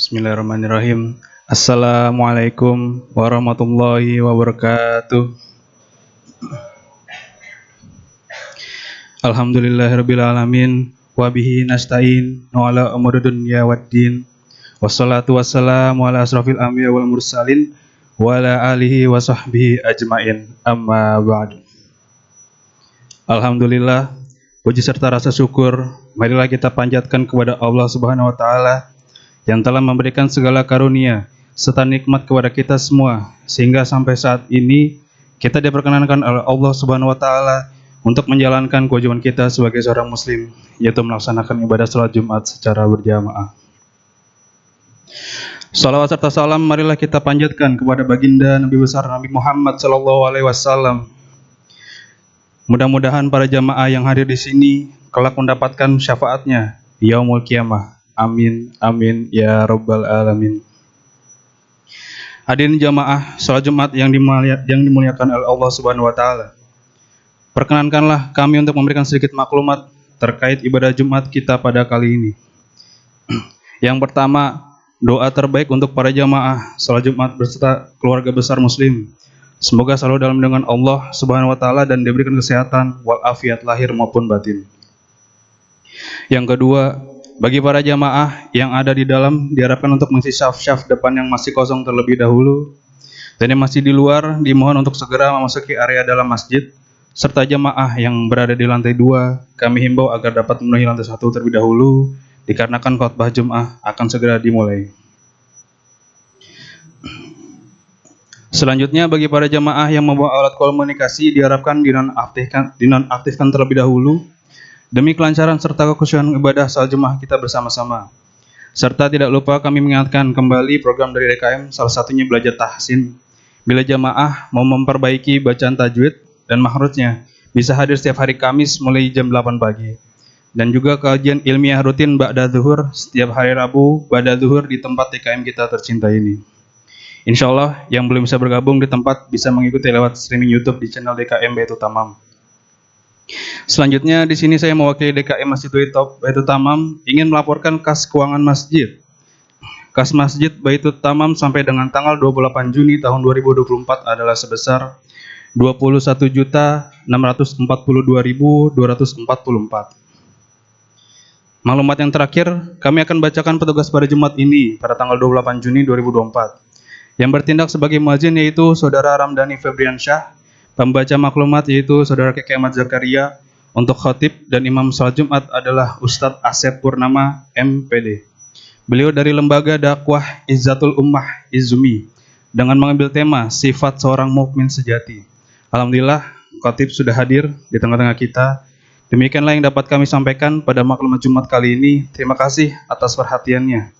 Bismillahirrahmanirrahim. Assalamualaikum warahmatullahi wabarakatuh. Alhamdulillahirabbil alamin wa bihi nasta'in wa ala umuri dunya waddin. Wassalatu wassalamu ala asrofil anbiya wal mursalin wa ala alihi wa sahbihi ajmain. Amma ba'du. Alhamdulillah, puji serta rasa syukur marilah kita panjatkan kepada Allah Subhanahu wa taala yang telah memberikan segala karunia serta nikmat kepada kita semua, sehingga sampai saat ini kita diperkenankan oleh Allah Subhanahu wa taala untuk menjalankan kewajiban kita sebagai seorang muslim, yaitu melaksanakan ibadah salat Jumat secara berjamaah. Salawat serta salam marilah kita panjatkan kepada baginda Nabi besar Nabi Muhammad sallallahu alaihi wasallam. Mudah-mudahan para jamaah yang hadir di sini kelak mendapatkan syafaatnya yaumul qiyamah. Amin, amin, ya rabbal alamin. Hadirin jamaah salat Jumat yang dimuliakan oleh Allah Subhanahu wa taala. Perkenankanlah kami untuk memberikan sedikit maklumat terkait ibadah Jumat kita pada kali ini. Yang pertama, doa terbaik untuk para jamaah salat Jumat beserta keluarga besar muslim. Semoga selalu dalam lindungan Allah Subhanahu wa taala dan diberikan kesehatan walafiat lahir maupun batin. Yang kedua, bagi para jamaah yang ada di dalam diharapkan untuk mengisi syaf-syaf depan yang masih kosong terlebih dahulu, dan yang masih di luar dimohon untuk segera memasuki area dalam masjid, serta jamaah yang berada di lantai 2 kami himbau agar dapat memenuhi lantai 1 terlebih dahulu dikarenakan khotbah Jumat akan segera dimulai. Selanjutnya, bagi para jamaah yang membawa alat komunikasi diharapkan dinonaktifkan terlebih dahulu demi kelancaran serta kekhusyuan ibadah salat Jumat kita bersama-sama. Serta tidak lupa kami mengingatkan kembali program dari DKM, salah satunya belajar tahsin. Bila jamaah mau memperbaiki bacaan tajwid dan makhrajnya, bisa hadir setiap hari Kamis mulai jam 8 pagi. Dan juga kajian ilmiah rutin ba'da zuhur setiap hari Rabu ba'da zuhur di tempat DKM kita tercinta ini. Insya Allah yang belum bisa bergabung di tempat bisa mengikuti lewat streaming YouTube di channel DKM Baitul Tamam. Selanjutnya di sini saya mewakili DKM Masjid Baitul Tamam ingin melaporkan kas keuangan masjid. Kas masjid Baitul Tamam sampai dengan tanggal 28 Juni tahun 2024 adalah sebesar 21.642.244. Maklumat yang terakhir, kami akan bacakan petugas pada Jumat ini pada tanggal 28 Juni 2024. Yang bertindak sebagai muadzin yaitu Saudara Ramdhani Febriansyah, pembaca maklumat yaitu Saudara Keke Ahmad Zakaria, untuk khatib dan imam salat Jumat adalah Ustadz Asep Purnama MPD. Beliau dari Lembaga Dakwah Izzatul Ummah Izumi dengan mengambil tema sifat seorang mukmin sejati. Alhamdulillah, khatib sudah hadir di tengah-tengah kita. Demikianlah yang dapat kami sampaikan pada maklumat Jumat kali ini. Terima kasih atas perhatiannya.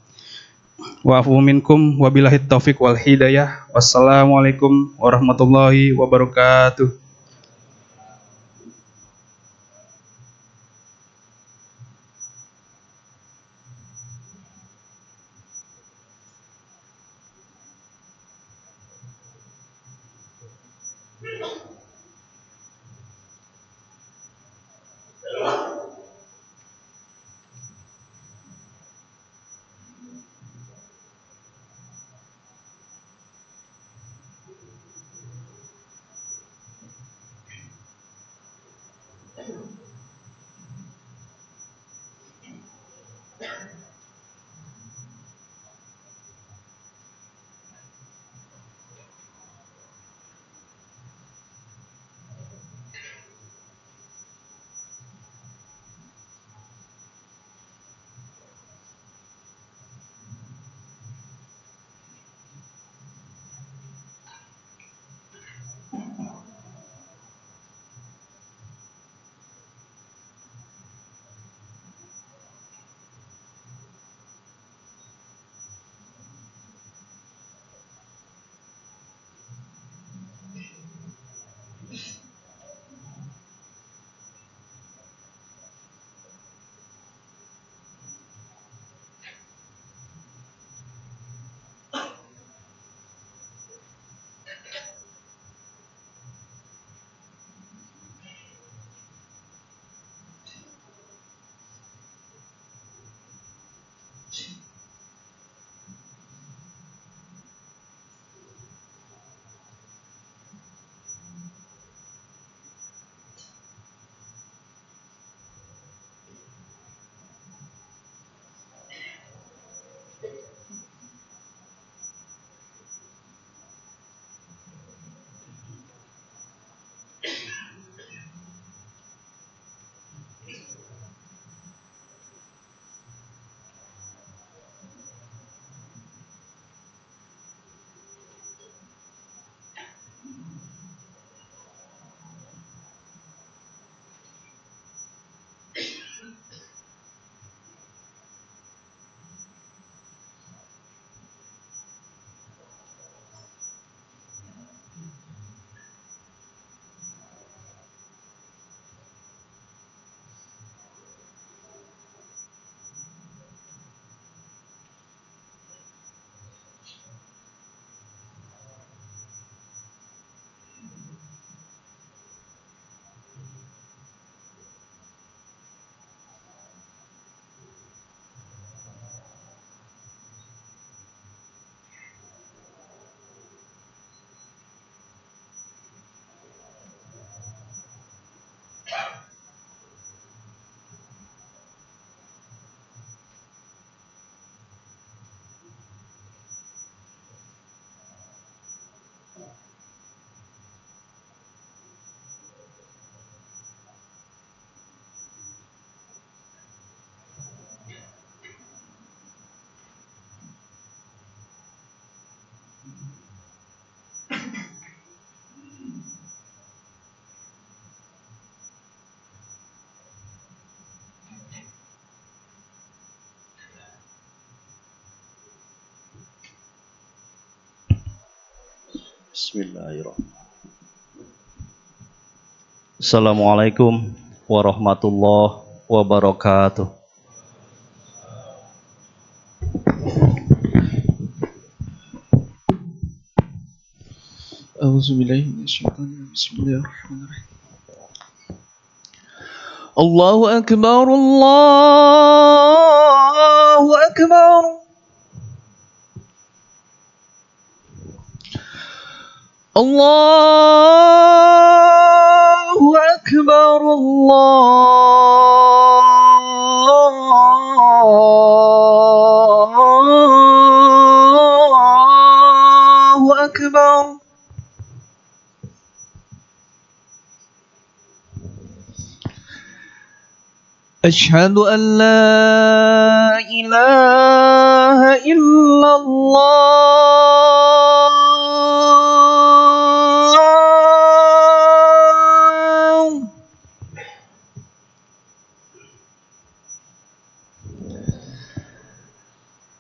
Wa'afu minkum wabillahi taufiq wal hidayah. Wassalamualaikum warahmatullahi wabarakatuh. Bismillahirrahmanirrahim. Assalamualaikum warahmatullahi wabarakatuh. Bismillahirrahmanirrahim. Allahu Akbar, Allahu Akbar. Allahu Akbar, Allahu Akbar. أشهد أن لا إله إلا الله.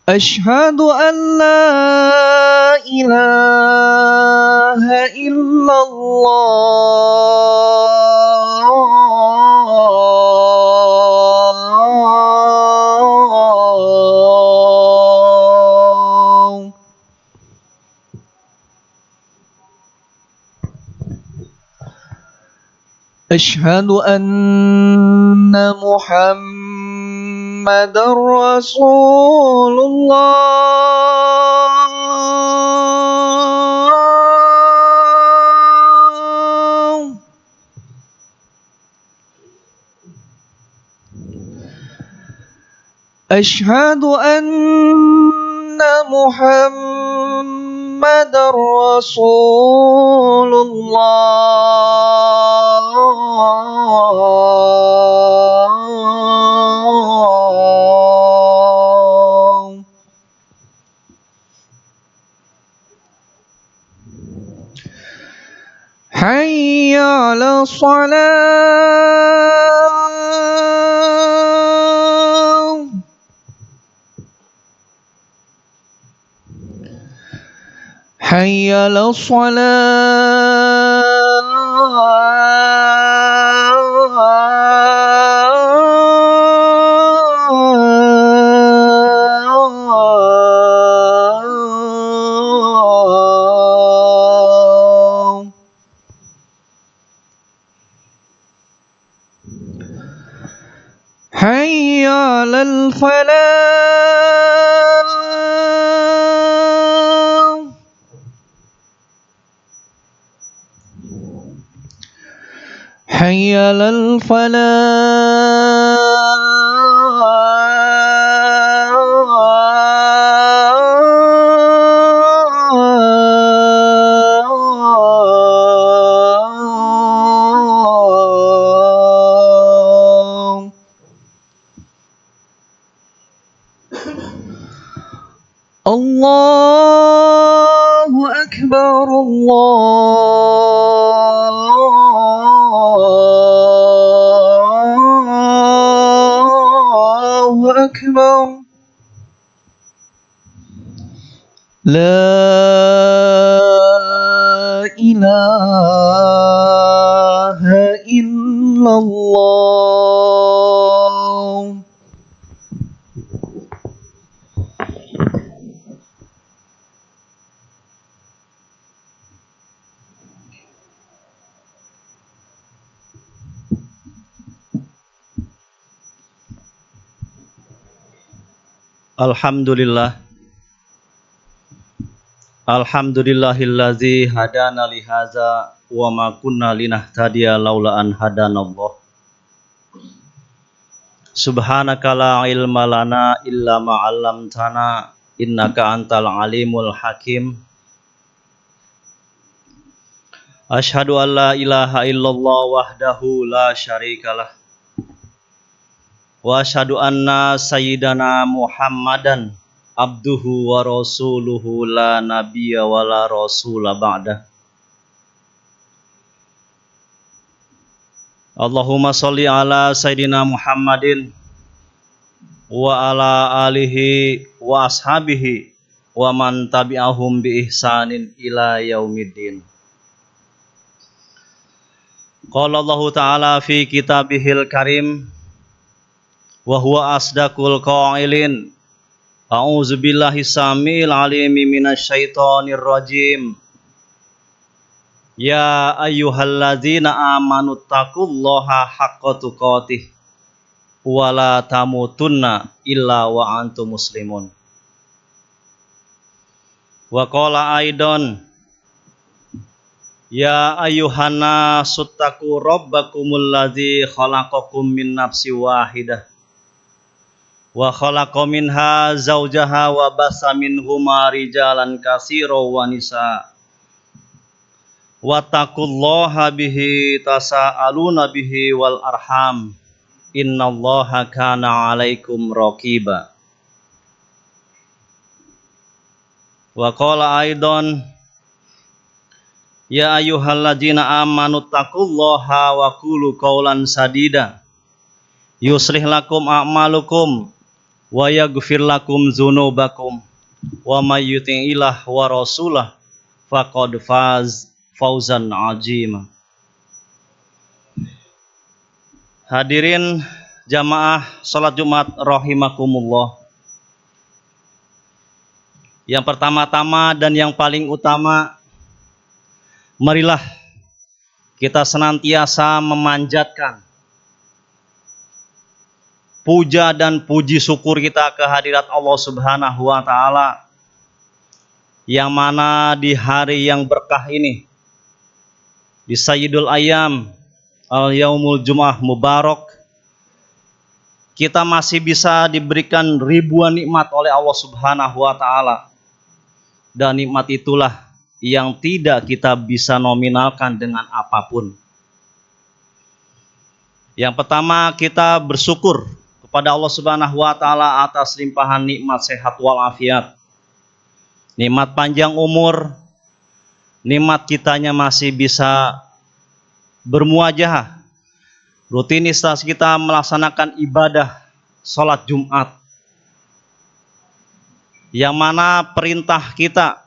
أشهد أن لا إله إلا الله. أشهد أن محمد رسول الله. أشهد أن محمد رسول الله. حي على الصلاة. حي على الصلاة. حي على الفلاح. حي على الفلاح. الله أكبر، الله أكبر. لا إله إلا الله. Alhamdulillah. Alhamdulillahillazi hadana lihaza wa ma kunna linahtadiya laula an hadanallah. Subhanaka la ilma lana illa ma 'allamtana innaka antal alimul hakim. Asyhadu an la ilaha illallah wahdahu la syarikalah. Wa asyhadu anna sayyidana Muhammadan abduhu wa rasuluhu la nabiyya wa la rasula ba'dah. Allahumma sholli ala sayyidina Muhammadin wa ala alihi wa ashabihi wa man tabi'ahum bi ihsanin ila yaumiddin. Qala Allah Ta'ala fi kitabihil karim wa huwa asdaqul qailin. A'udzu billahi samil alimi minasyaitonir rajim. Ya ayyuhalladzina amanu taqullaha haqqa tuqatih wa la tamutunna illa wa antum muslimun. Wa qala aidan ya ayyuhanna suttaqu rabbakumul ladzi khalaqakum min nafsin wahidah wa khalaqa minha zawjaha wa bassa minhuma rijalan katsiran wa nisaa wattaqullaha bihi tasaaluna bihi wal arham innallaha kana 'alaikum raqiba. Wa qala aidan ya ayyuhalladzina amanu taqullaha wa qulu qawlan sadida yuslih lakum a'malukum wa yaghfir lakum dzunubakum wa may yuti'illah wa rasulah faqad fawzan 'azima. Hadirin jamaah salat Jumat rahimakumullah. Yang pertama-tama dan yang paling utama, marilah kita senantiasa memanjatkan puja dan puji syukur kita kehadirat Allah Subhanahu wa Ta'ala, yang mana di hari yang berkah ini, di Sayyidul Ayyam Al-Yaumul Jum'ah Mubarak, kita masih bisa diberikan ribuan nikmat oleh Allah Subhanahu wa Ta'ala. Dan nikmat itulah yang tidak kita bisa nominalkan dengan apapun. Yang pertama, kita bersyukur kepada Allah Subhanahu wa Ta'ala atas limpahan nikmat sehat walafiat, nikmat panjang umur, nikmat kitanya masih bisa bermuajahah, rutinitas kita melaksanakan ibadah sholat Jumat, yang mana perintah kita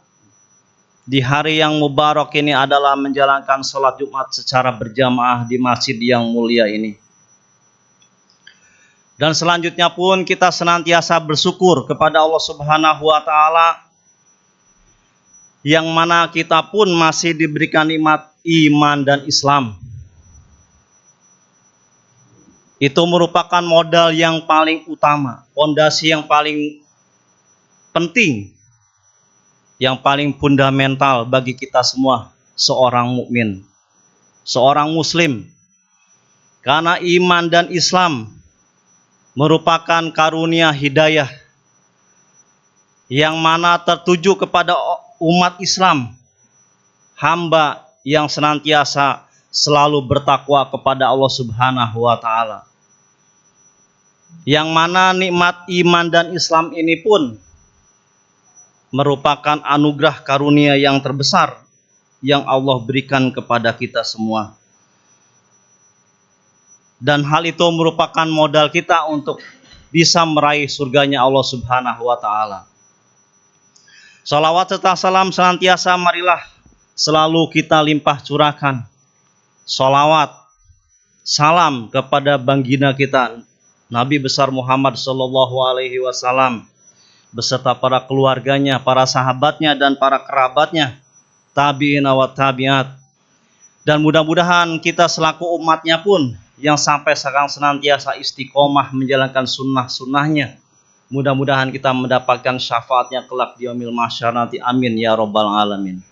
di hari yang mubarak ini adalah menjalankan sholat Jumat secara berjamaah di masjid yang mulia ini. Dan selanjutnya pun kita senantiasa bersyukur kepada Allah Subhanahu wa Ta'ala, yang mana kita pun masih diberikan nikmat iman dan Islam. Itu merupakan modal yang paling utama, fondasi yang paling penting, yang paling fundamental bagi kita semua, seorang mukmin, seorang muslim. Karena iman dan Islam merupakan karunia hidayah yang mana tertuju kepada umat Islam, hamba yang senantiasa selalu bertakwa kepada Allah Subhanahu wa Ta'ala. Yang mana nikmat iman dan Islam ini pun merupakan anugerah karunia yang terbesar yang Allah berikan kepada kita semua. Dan hal itu merupakan modal kita untuk bisa meraih surganya Allah Subhanahu wa Ta'ala. Salawat serta salam senantiasa marilah selalu kita limpah curahkan. Salawat, salam kepada baginda kita Nabi besar Muhammad sallallahu alaihi wasallam, beserta para keluarganya, para sahabatnya, dan para kerabatnya, tabi'in wa tabi'at. Dan mudah-mudahan kita selaku umatnya pun yang sampai sekarang senantiasa istiqomah menjalankan sunnah-sunnahnya, mudah-mudahan kita mendapatkan syafaatnya kelak di yaumil mahsyar nanti. Amin ya rabbal alamin.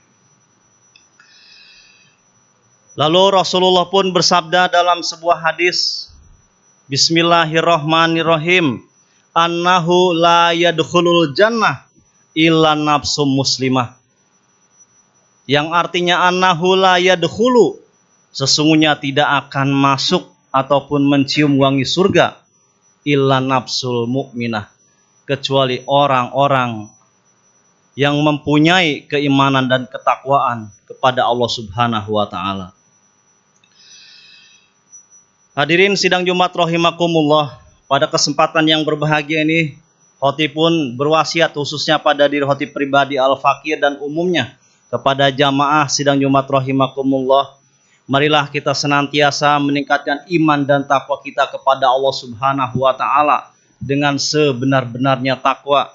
Lalu Rasulullah pun bersabda dalam sebuah hadis, Bismillahirrahmanirrahim, annahu la yadkhulul jannah illa nafsum muslimah. Yang artinya annahu la yadkhulu, sesungguhnya tidak akan masuk ataupun mencium wangi surga illa nafsul mukminah, kecuali orang-orang yang mempunyai keimanan dan ketakwaan kepada Allah Subhanahu wa Ta'ala. Hadirin sidang Jumat rahimakumullah, pada kesempatan yang berbahagia ini Khotib pun berwasiat khususnya pada diri khotib pribadi, al-fakir, dan umumnya kepada jamaah sidang Jumat rahimakumullah. Marilah kita senantiasa meningkatkan iman dan takwa kita kepada Allah Subhanahu wa taala dengan sebenar-benarnya takwa,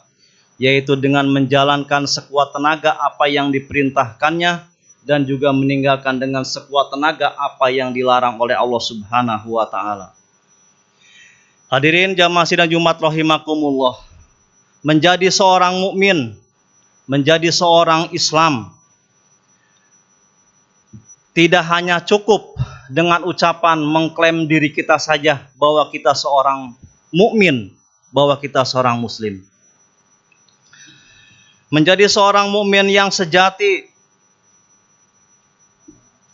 yaitu dengan menjalankan sekuat tenaga apa yang diperintahkannya dan juga meninggalkan dengan sekuat tenaga apa yang dilarang oleh Allah Subhanahu wa taala. Hadirin jamaah sidang Jumat rahimakumullah, menjadi seorang mukmin, menjadi seorang Islam tidak hanya cukup dengan ucapan mengklaim diri kita saja bahwa kita seorang mukmin, bahwa kita seorang muslim. Menjadi seorang mukmin yang sejati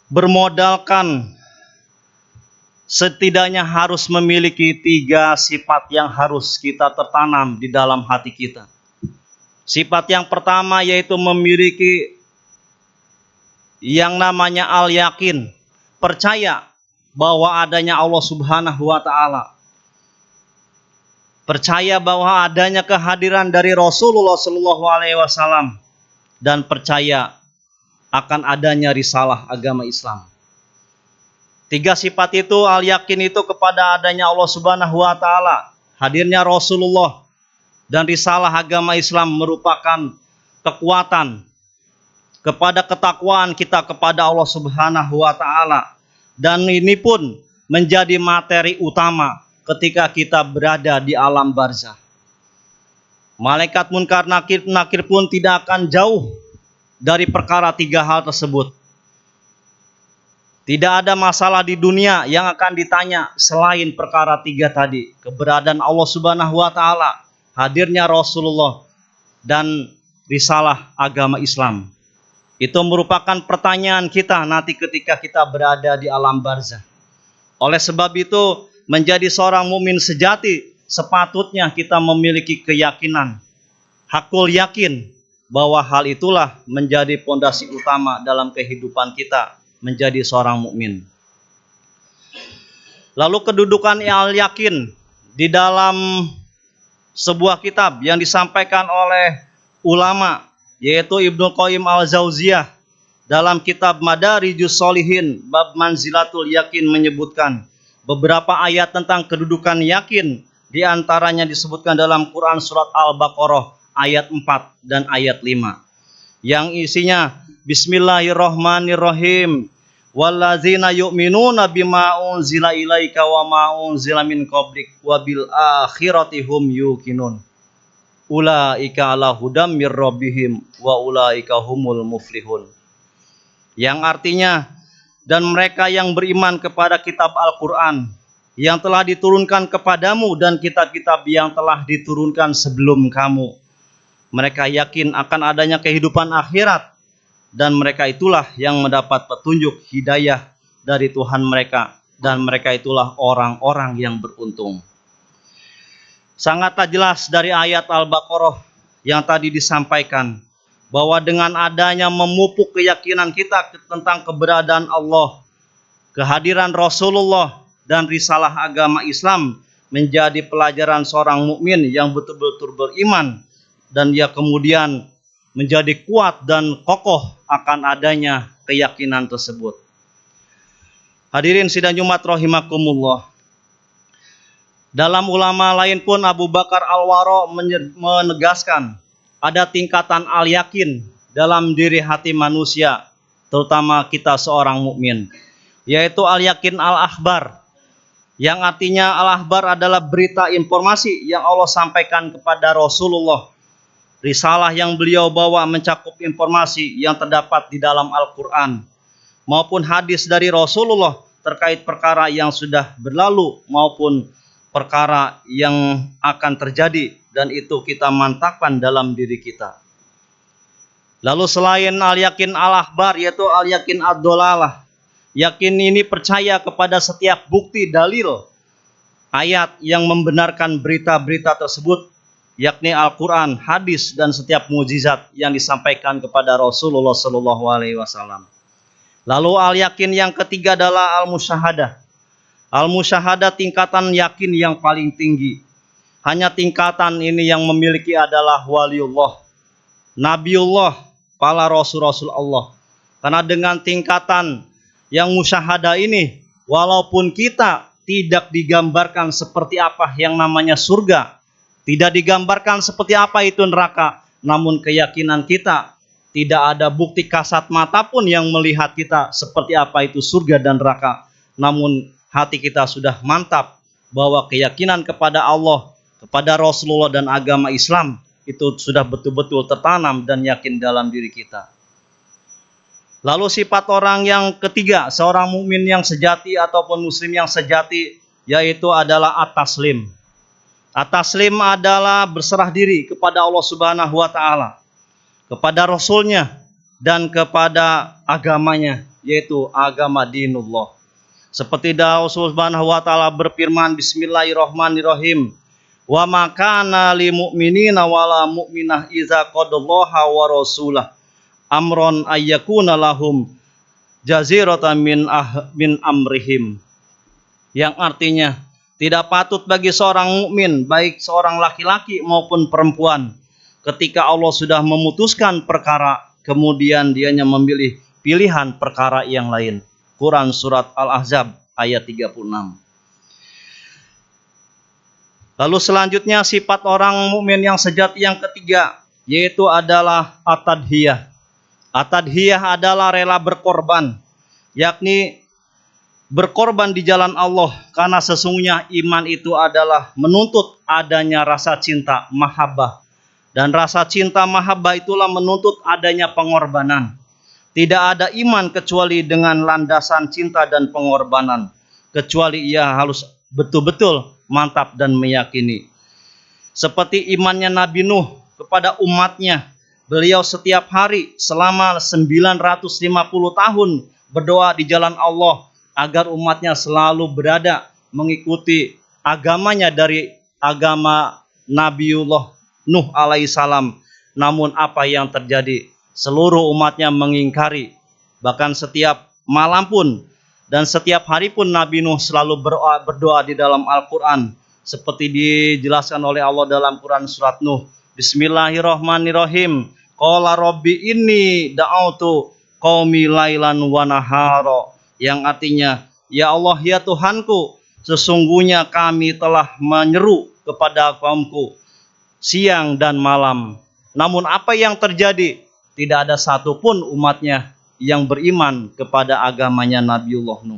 bermodalkan setidaknya harus memiliki 3 sifat yang harus kita tertanam di dalam hati kita. Sifat yang pertama yaitu memiliki yang namanya al-yakin, percaya bahwa adanya Allah Subhanahu wa taala. Percaya bahwa adanya kehadiran dari Rasulullah sallallahu alaihi wasallam dan percaya akan adanya risalah agama Islam. 3 sifat itu, al-yakin itu kepada adanya Allah Subhanahu wa taala, hadirnya Rasulullah dan risalah agama Islam merupakan kekuatan kepada ketakwaan kita kepada Allah Subhanahu wa taala, dan ini pun menjadi materi utama ketika kita berada di alam barzah. Malaikat munkar nakir pun tidak akan jauh dari perkara 3 hal tersebut. Tidak ada masalah di dunia yang akan ditanya selain perkara 3 tadi. Keberadaan Allah Subhanahu wa taala, hadirnya Rasulullah, dan risalah agama Islam. Itu merupakan pertanyaan kita nanti ketika kita berada di alam barzah. Oleh sebab itu, menjadi seorang mukmin sejati sepatutnya kita memiliki keyakinan, hakul yakin bahwa hal itulah menjadi pondasi utama dalam kehidupan kita menjadi seorang mukmin. Lalu kedudukan al-yakin di dalam sebuah kitab yang disampaikan oleh ulama, yaitu Ibnu Qayyim al-Jauziyah dalam kitab Madarijus Sholihin bab manzilatul yakin menyebutkan beberapa ayat tentang kedudukan yakin, di antaranya disebutkan dalam Quran surat Al-Baqarah ayat 4 dan ayat 5 yang isinya Bismillahirrahmanirrahim, wallazina yu'minuna bima unzila ilaika wa ma unzila min qablik wa bil akhirati hum yuqinun ulaika ala hudam mir rabbihim wa ulaika humul muflihun, yang artinya, dan mereka yang beriman kepada kitab Al-Quran yang telah diturunkan kepadamu dan kitab-kitab yang telah diturunkan sebelum kamu, mereka yakin akan adanya kehidupan akhirat, dan mereka itulah yang mendapat petunjuk hidayah dari Tuhan mereka, dan mereka itulah orang-orang yang beruntung. Sangatlah jelas dari ayat Al-Baqarah yang tadi disampaikan bahwa dengan adanya memupuk keyakinan kita tentang keberadaan Allah, kehadiran Rasulullah, dan risalah agama Islam menjadi pelajaran seorang mukmin yang betul-betul beriman, dan dia kemudian menjadi kuat dan kokoh akan adanya keyakinan tersebut. Hadirin sidang Jumat rahimakumullah, dalam ulama lain pun Abu Bakar Al-Wara menegaskan ada tingkatan al-yakin dalam diri hati manusia, terutama kita seorang mukmin, yaitu al-yakin al-akhbar, yang artinya al-akhbar adalah berita informasi yang Allah sampaikan kepada Rasulullah. Risalah yang beliau bawa mencakup informasi yang terdapat di dalam Al-Quran maupun hadis dari Rasulullah terkait perkara yang sudah berlalu maupun perkara yang akan terjadi, dan itu kita mantapkan dalam diri kita. Lalu selain al-yakin al-akhbar, yaitu al-yakin ad-dolalah, yakin ini percaya kepada setiap bukti dalil ayat yang membenarkan berita-berita tersebut, yakni Al-Quran, hadis, dan setiap mukjizat yang disampaikan kepada Rasulullah SAW. Lalu al-yakin yang ketiga adalah al-musyahadah. Al-musyahadah tingkatan yakin yang paling tinggi. hanya tingkatan ini yang memiliki adalah waliullah, nabiullah, para rasul-rasul Allah. Karena dengan tingkatan yang musyahadah ini, walaupun kita tidak digambarkan seperti apa yang namanya surga, tidak digambarkan seperti apa itu neraka, namun keyakinan kita tidak ada bukti kasat mata pun yang melihat kita seperti apa itu surga dan neraka. Namun hati kita sudah mantap bahwa keyakinan kepada Allah, kepada Rasulullah dan agama Islam itu sudah betul-betul tertanam dan yakin dalam diri kita. Lalu sifat orang yang ketiga, seorang mukmin yang sejati ataupun muslim yang sejati, yaitu adalah at-taslim. At-taslim adalah berserah diri kepada Allah Subhanahu wa taala, kepada Rasulnya dan kepada agamanya, yaitu agama dinullah. Seperti Allah Subhanahu wa taala berfirman, bismillahirrahmanirrahim, wa ma kana lil mu'minina wala mu'minah idza qadallaha wa rasulah amron ayyakuna lahum jaziratan min amrihim. Yang artinya, tidak patut bagi seorang mukmin, baik seorang laki-laki maupun perempuan, ketika Allah sudah memutuskan perkara, kemudian dianya memilih pilihan perkara yang lain. Quran surat Al-Ahzab ayat 36. Lalu selanjutnya sifat orang mukmin yang sejati yang ketiga, yaitu adalah at-tadhiyah. At-tadhiyah adalah rela berkorban, yakni berkorban di jalan Allah, karena sesungguhnya iman itu adalah menuntut adanya rasa cinta, mahabbah. Dan rasa cinta, mahabbah itulah menuntut adanya pengorbanan. Tidak ada iman kecuali dengan landasan cinta dan pengorbanan, kecuali ia harus betul-betul mantap dan meyakini. Seperti imannya Nabi Nuh kepada umatnya, beliau setiap hari selama 950 tahun berdoa di jalan Allah agar umatnya selalu berada mengikuti agamanya dari agama Nabiullah Nuh alaihissalam. Namun apa yang terjadi? Seluruh umatnya mengingkari. Bahkan setiap malam pun dan setiap hari pun Nabi Nuh selalu berdoa di dalam Al-Quran. Seperti dijelaskan oleh Allah dalam Quran surat Nuh. Bismillahirrahmanirrahim. Qala rabbi inni da'autu qaumi lailan wa nahara. Yang artinya, ya Allah, ya Tuhanku, sesungguhnya kami telah menyeru kepada kaumku siang dan malam. Namun apa yang terjadi? Tidak ada satupun umatnya yang beriman kepada agamanya Nabiullah Nuh.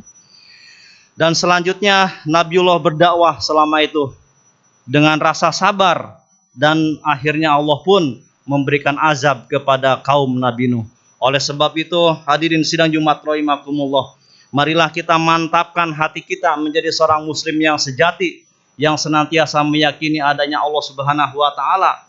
Dan selanjutnya Nabiullah berdakwah selama itu dengan rasa sabar, dan akhirnya Allah pun memberikan azab kepada kaum Nabi Nuh. Oleh sebab itu, hadirin sidang Jumat rahimakumullah, marilah kita mantapkan hati kita menjadi seorang muslim yang sejati, yang senantiasa meyakini adanya Allah Subhanahu wa taala,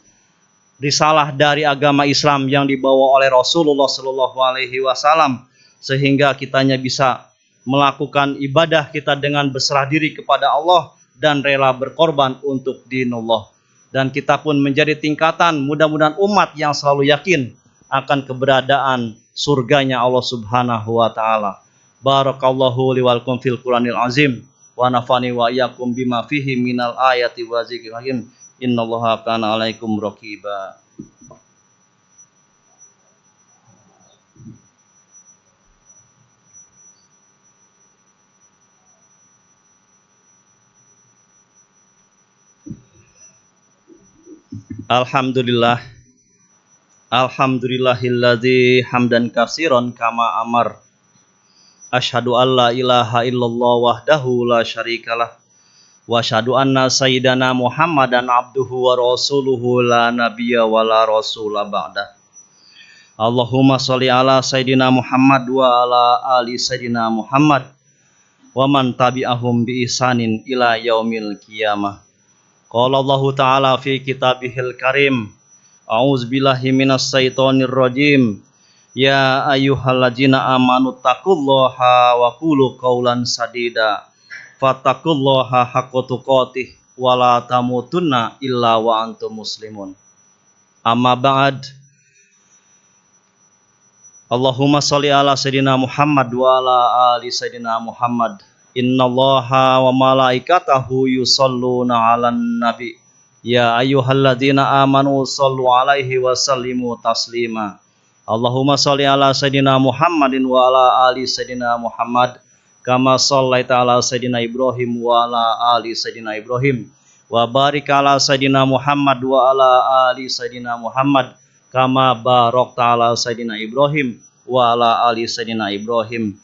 risalah dari agama Islam yang dibawa oleh Rasulullah Shallallahu alaihi wasallam, sehingga kitanya bisa melakukan ibadah kita dengan berserah diri kepada Allah dan rela berkorban untuk dinullah. Dan kita pun menjadi tingkatan mudah-mudahan umat yang selalu yakin akan keberadaan surganya Allah Subhanahu wa taala. Barakallahu li walakum fil Qur'anil azim wa nafani wa iyyakum bima fihi minal ayati wa dzikril hakim. Innallaha kana 'alaikum raqiba. Alhamdulillah. Alhamdulillahilladzi hamdan katsiran kama amar. Asyhadu an la ilaha illallah wahdahu la syarikalah. Wa asyhadu anna sayyidana Muhammadan abduhu wa rasuluhu la nabiyya wa la rasula ba'da. Allahumma sholli ala sayyidina Muhammad wa ala ali sayyidina Muhammad wa man tabi'ahum bi ihsanin ila yaumil qiyamah. Qala Allah ta'ala fi kitabihil karim. A'udzubillahi minas syaitonir rajim. Ya ayyuhalladzina amanu taqullaha wa qulu qawlan sadida. Fattaqullaha haqqa tuqatih wa la tamutunna illa wa antum muslimun. Amma ba'd. Allahumma sholli ala sayyidina Muhammad wa ala ali sayyidina Muhammad. Innallaha wa malaikatahu yusholluna 'alan nabi. Ya ayyuhalladzina amanu sallu alaihi wa sallimu taslima. Allahumma salli ala Sayyidina Muhammadin wa ala ali Sayyidina Muhammad kama sallaita ala Sayyidina Ibrahim wa ala ali Sayyidina Ibrahim wa barik ala Sayyidina Muhammad wa ala ali Sayyidina Muhammad kama barakta ala Sayyidina Ibrahim wa ala ali Sayyidina Ibrahim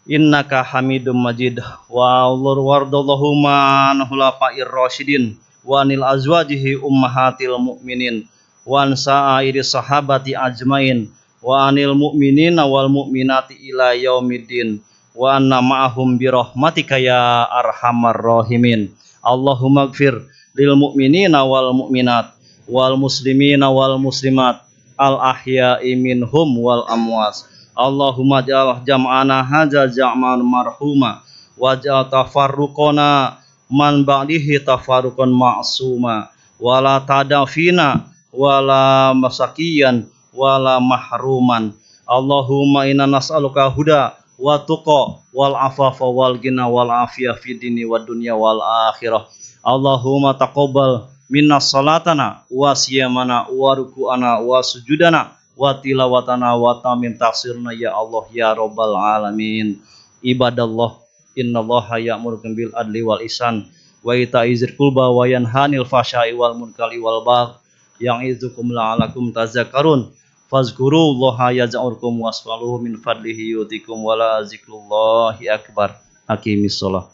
innaka Hamidum Majid. Wa wardallahumma an khulafa'ir rasyidin wa anil azwajihi ummahatil mu'minin wa an sa'iri sahabati ajmain wa anil mu'minina wal mu'minati ila yaumiddin wa anna ma'ahum bi rahmatika ya arhamar rahimin. Allahumma gfir lil mu'minina wal mu'minat wal muslimina wal muslimat al ahya'i minhum wal amwas. Allahumma ja'al jam'ana hadza jam'an marhuma waj'al tafarruqana man ba'dihi tafarruqan ma'suma wala tadafina wala masakiyan wala mahruman. Allahumma inna nas'aluka huda wa tuqa wal afafa wal ghina wal afiyah fid dini wad dunya wal akhirah. Allahumma taqabbal minna salatana wa siyamana wa ruku'ana wa sujudana wa tilawatana wa tamim tafsirna ya Allah ya rabbal alamin. Ibadallah, innallaha ya'murukum bil adli wal ihsan wa ita'iz dzil qurba wa yanhanil fahsya'i wal munkari wal baghi ya'izukum la'alakum tazakkarun. Fazkurullaha yazkurkum wasfaluhu min fadlihi yutikum wala zikrullahi akbar. Aqimis shalah.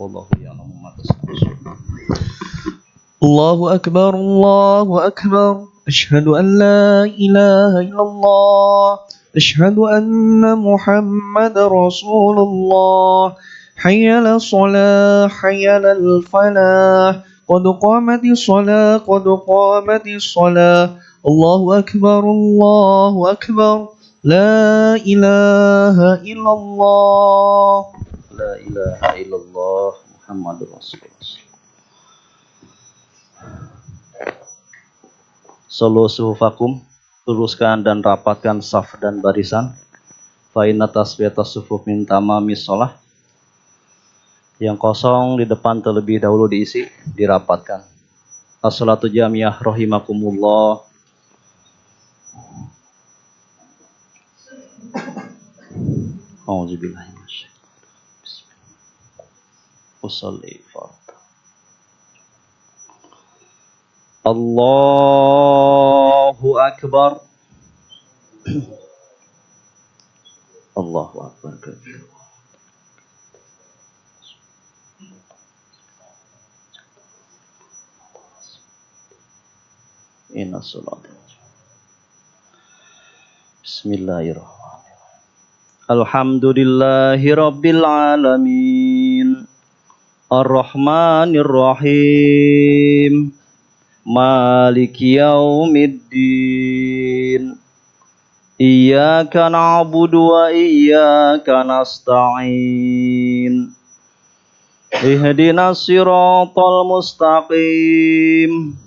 Wallahu ya'lamu ma tasna'un. Allahu Akbar, Allahu Akbar. Ashhadu an la ilaha illallah. Ashhadu anna Muhammadar Rasulullah. Hayya 'alas shalah, hayya 'alal falah. Qad qamatis shalah, qad qamatis shalah. Allahu Akbar, Allahu Akbar. La ilaha illallah. La ilaha illallah Muhammadur Rasulullah. Sallu suhufakum, luruskan dan rapatkan saf dan barisan. Fa inna tasbiyatas sufuf min tamamis shalah. Yang kosong di depan terlebih dahulu diisi, dirapatkan. As-salatu jamiyah rahimakumullah. Auzubillahi minasyaitonir rajim. Bismillah. Usolli fardhu. Allahu Akbar. Allahu Akbar. Inna salata. Bismillahirrahmanirrahim. Alhamdulillahi rabbil alamin. Ar-Rahmanir Rahim. Maliki yaumiddin. Iyyaka na'budu wa iyyaka nasta'in. Ihdinas siratal mustaqim.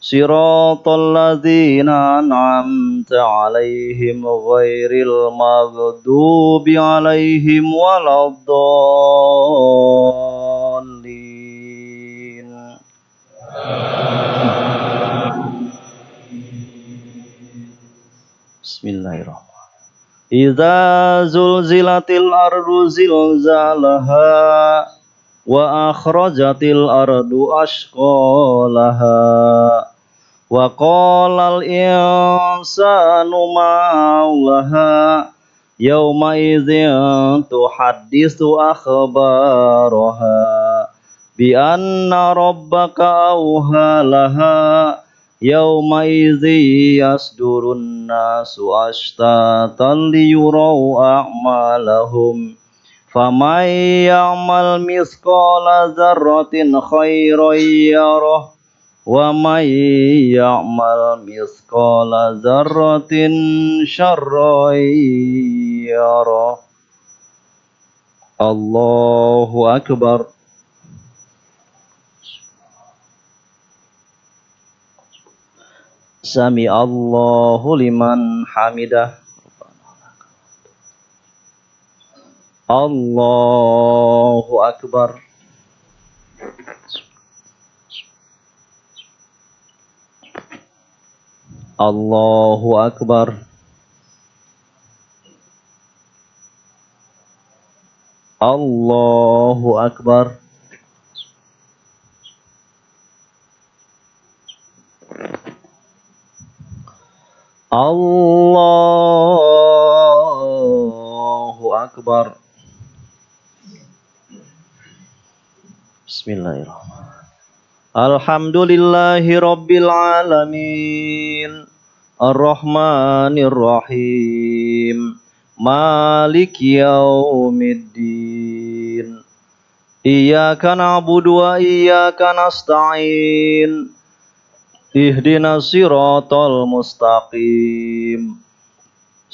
Siratal ladzina an'amta 'alaihim ghairil maghdubi 'alaihim waladdallin. Bismillahirrahmanirrahim. Idza zulzilatil ardu zilzalaha wa akhrajatil ardu ashqalaha wa qalal insanu ma laha yauma idzin tuhaddisu akhbaraha bi anna rabbaka awhalaha yauma idzi yasdurun nasu ashtatan liyurau a'malahum faman ya'mal mithqala dzarratin khairan yarah wa may ya'mal mithqala dzarratin syarran yarah. Allahu Akbar. Sami Allahu liman hamidah. Allahu Akbar. Allahu Akbar. Allahu Akbar. Allahu Akbar. Bismillahirrahmanirrahim. Alhamdulillahi Rabbil Alamin. Ar-Rahmanir Rahim. Malik Yaumiddin. Iyyaka na'budu wa iyyaka nasta'in. Ihdinas siratal mustaqim.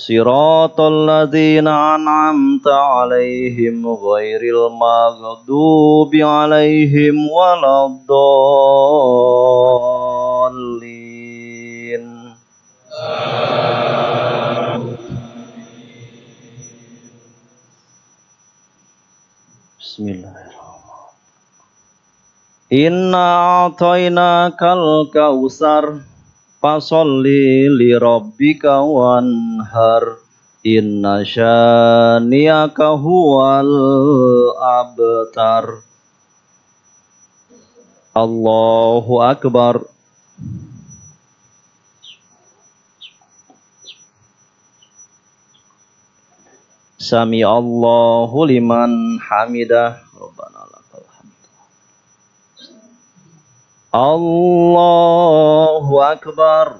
Siratal ladzina an'amta 'alaihim ghairil maghdubi 'alaihim waladdallin. Bismillahirrahmanirrahim. Inna a'tainakal kautsar fasholli li rabbika wanhar. Inna syani'aka huwal abtar. Allahu Akbar. Sami Allahu liman hamidah. Rabbana lakal hamd. Allahu Akbar.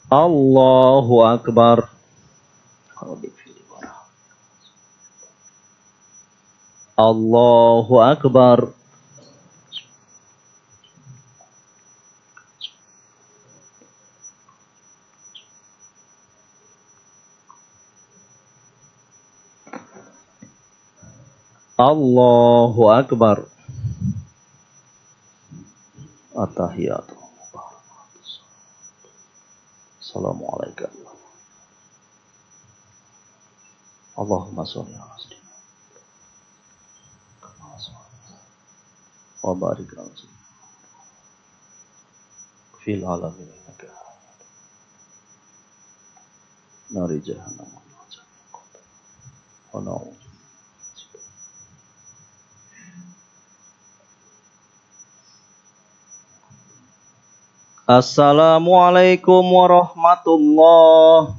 Allahu Akbar. Allahu Akbar. Allahu Akbar. At-tahiyatu. Assalamualaikum. Allahumma sholli ala sayyidina wa barik ala sayyidina fil alamin innaka nari jahannam wa na'udzu. Assalamualaikum warahmatullahi.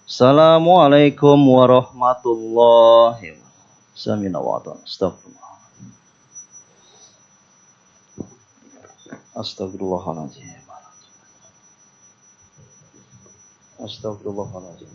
Assalamualaikum warahmatullahi. Samina wa ta'ala. Astagfirullah. Astagfirullahaladzim. Astagfirullahaladzim.